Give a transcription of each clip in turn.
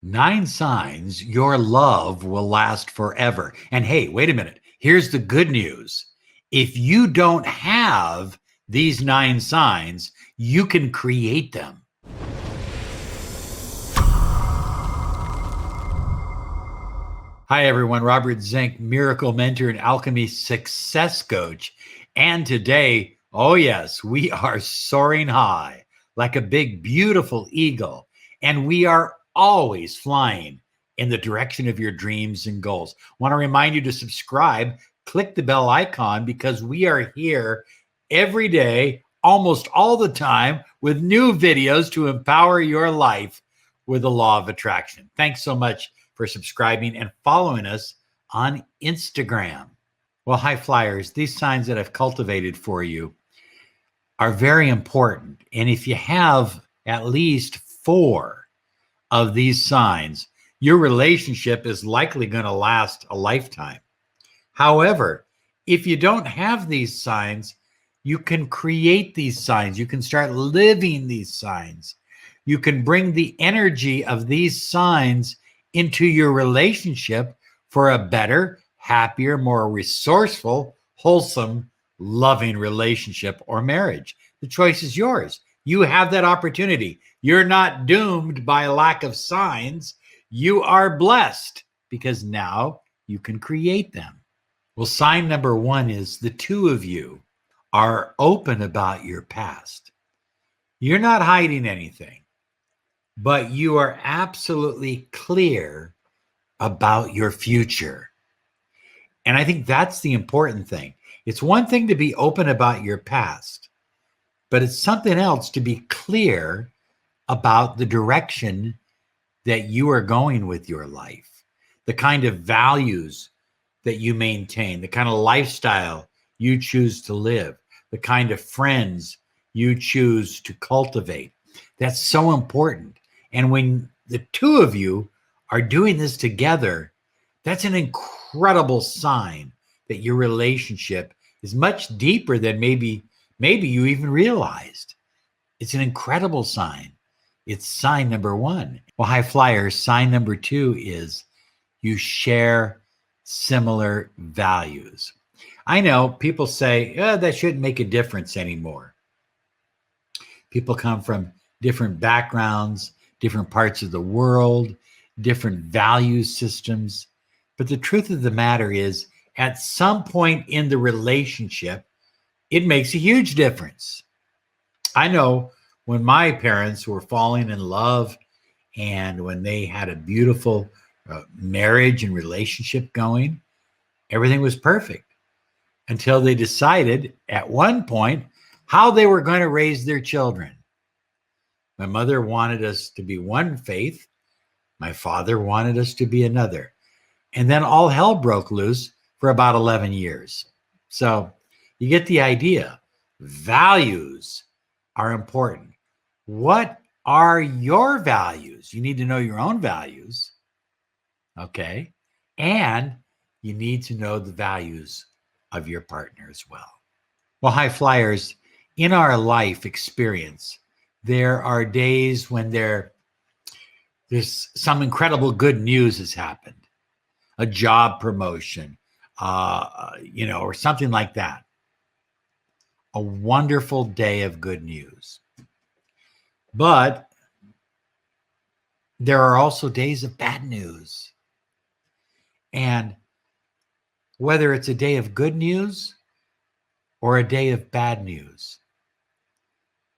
9 signs your love will last forever. And hey, wait a minute. Here's the good news. If you don't have these 9 signs, you can create them. Hi, everyone. Robert Zink, miracle mentor and alchemy success coach. And today, oh, yes, we are soaring high like a big, beautiful eagle. And we are always flying in the direction of your dreams and goals. Want to remind you to subscribe, click the bell icon, because we are here every day, almost all the time, with new videos to empower your life with the law of attraction. Thanks so much for subscribing and following us on Instagram. Well, high flyers, these signs that I've cultivated for you are very important. And if you have at least 4 of these signs, your relationship is likely going to last a lifetime. However, if you don't have these signs, you can create these signs. You can start living these signs. You can bring the energy of these signs into your relationship for a better, happier, more resourceful, wholesome, loving relationship or marriage. The choice is yours. You have that opportunity. You're not doomed by lack of signs. You are blessed because now you can create them. Well, sign number 1 is the 2 of you are open about your past. You're not hiding anything, but you are absolutely clear about your future. And I think that's the important thing. It's one thing to be open about your past, but it's something else to be clear about the direction that you are going with your life, the kind of values that you maintain, the kind of lifestyle you choose to live, the kind of friends you choose to cultivate. That's so important. And when the 2 of you are doing this together, that's an incredible sign that your relationship is much deeper than maybe you even realized. It's an incredible sign. It's sign number 1. Well, high flyers, sign number 2 is you share similar values. I know people say, that shouldn't make a difference anymore. People come from different backgrounds, different parts of the world, different value systems. But the truth of the matter is, at some point in the relationship, it makes a huge difference. I know when my parents were falling in love and when they had a beautiful marriage and relationship going, everything was perfect until they decided at one point how they were going to raise their children. My mother wanted us to be one faith. My father wanted us to be another. And then all hell broke loose for about 11 years. So you get the idea. Values are important. What are your values? You need to know your own values. Okay. And you need to know the values of your partner as well. Well, high flyers, in our life experience, there are days when there's some incredible good news has happened, a job promotion, or something like that. A wonderful day of good news. But there are also days of bad news. And whether it's a day of good news or a day of bad news,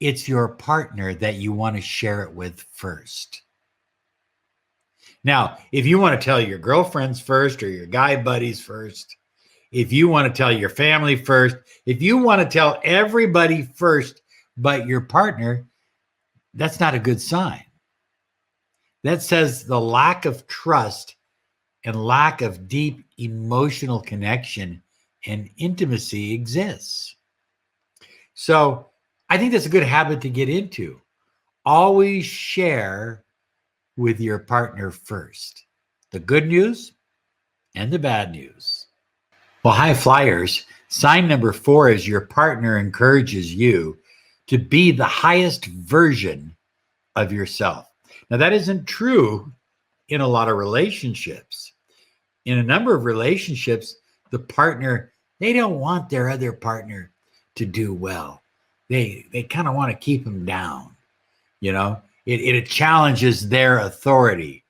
it's your partner that you want to share it with first. Now, if you want to tell your girlfriends first or your guy buddies first, if you want to tell your family first, if you want to tell everybody first but your partner, that's not a good sign. That says the lack of trust and lack of deep emotional connection and intimacy exists. So I think that's a good habit to get into. Always share with your partner first, the good news and the bad news. Well, high flyers, sign number 4 is your partner encourages you to be the highest version of yourself. Now, that isn't true in a lot of relationships. In a number of relationships, the partner, they don't want their other partner to do well. They kind of want to keep them down. You know, it challenges their authority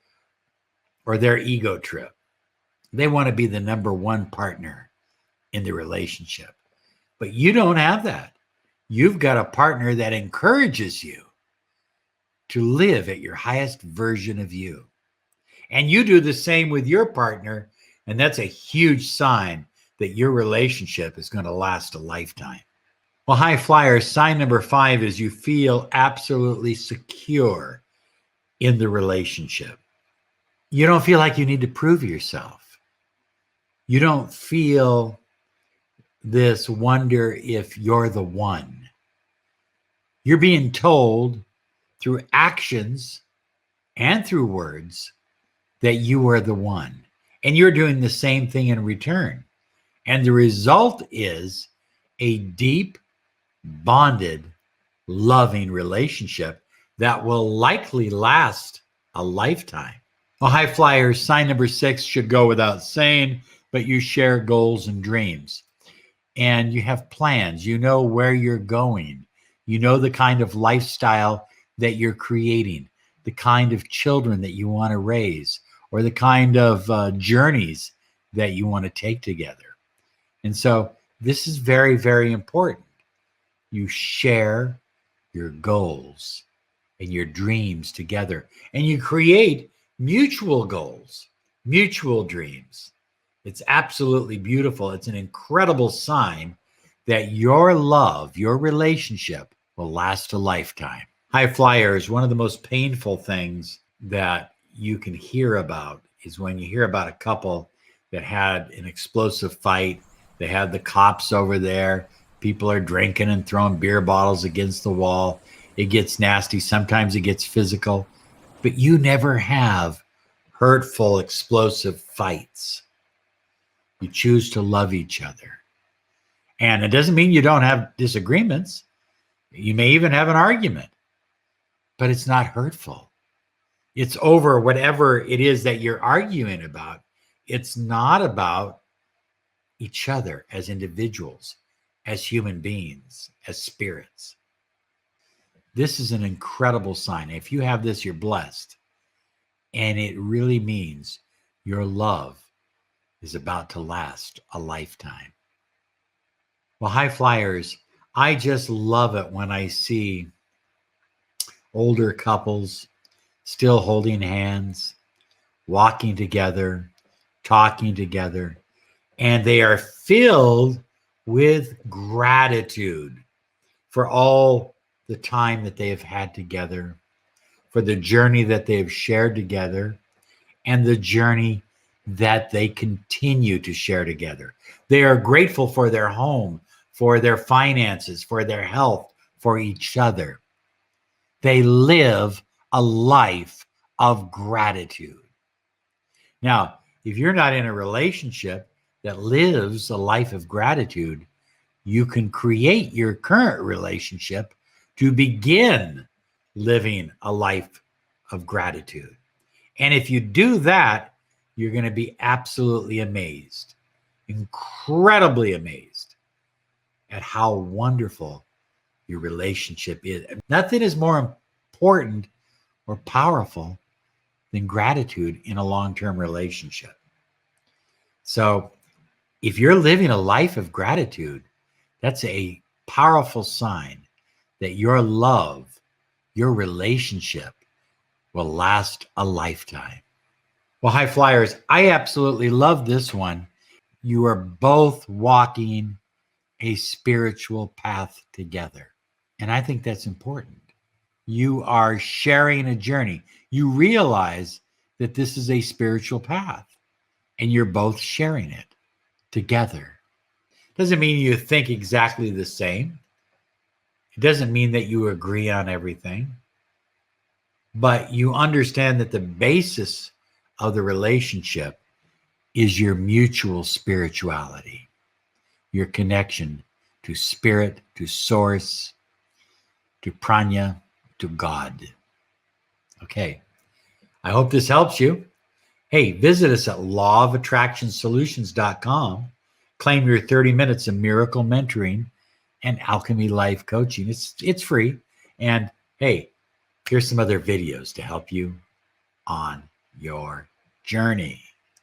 or their ego trip. They want to be the number one partner in the relationship. But you don't have that. You've got a partner that encourages you to live at your highest version of you. And you do the same with your partner. And that's a huge sign that your relationship is going to last a lifetime. Well, high flyers, sign number 5 is you feel absolutely secure in the relationship. You don't feel like you need to prove yourself. You don't feel this wonder if you're the one. You're being told through actions and through words that you are the one. And you're doing the same thing in return. And the result is a deep, bonded, loving relationship that will likely last a lifetime. Well, high flyers, sign number 6 should go without saying, but you share goals and dreams. And you have plans. You know where you're going. You know the kind of lifestyle that you're creating, the kind of children that you want to raise, or the kind of journeys that you want to take together. And so this is very, very important. You share your goals and your dreams together, and you create mutual goals, mutual dreams. It's absolutely beautiful. It's an incredible sign that your love, your relationship will last a lifetime. High flyers, one of the most painful things that you can hear about is when you hear about a couple that had an explosive fight. They had the cops over there. People are drinking and throwing beer bottles against the wall. It gets nasty. Sometimes it gets physical. But you never have hurtful, explosive fights. You choose to love each other. And it doesn't mean you don't have disagreements. You may even have an argument, but it's not hurtful. It's over whatever it is that you're arguing about. It's not about each other as individuals, as human beings, as spirits. This is an incredible sign. If you have this, you're blessed. And it really means your love is about to last a lifetime. Well, high flyers, I just love it when I see older couples still holding hands, walking together, talking together, and they are filled with gratitude for all the time that they have had together, for the journey that they have shared together, and the journey that they continue to share together. They are grateful for their home, for their finances, for their health, for each other. They live a life of gratitude. Now, if you're not in a relationship that lives a life of gratitude, you can create your current relationship to begin living a life of gratitude. And if you do that, you're going to be absolutely amazed, incredibly amazed at how wonderful your relationship is. Nothing is more important or powerful than gratitude in a long-term relationship. So if you're living a life of gratitude, that's a powerful sign that your love, your relationship will last a lifetime. Well, high flyers, I absolutely love this one. You are both walking a spiritual path together. And I think that's important. You are sharing a journey. You realize that this is a spiritual path and you're both sharing it together. Doesn't mean you think exactly the same. It doesn't mean that you agree on everything, but you understand that the basis of the relationship is your mutual spirituality, your connection to spirit, to source, to prana, to God. Okay. I hope this helps you. Hey, visit us at lawofattractionsolutions.com. Claim your 30 minutes of miracle mentoring and alchemy life coaching. It's free. And hey, here's some other videos to help you on your journey.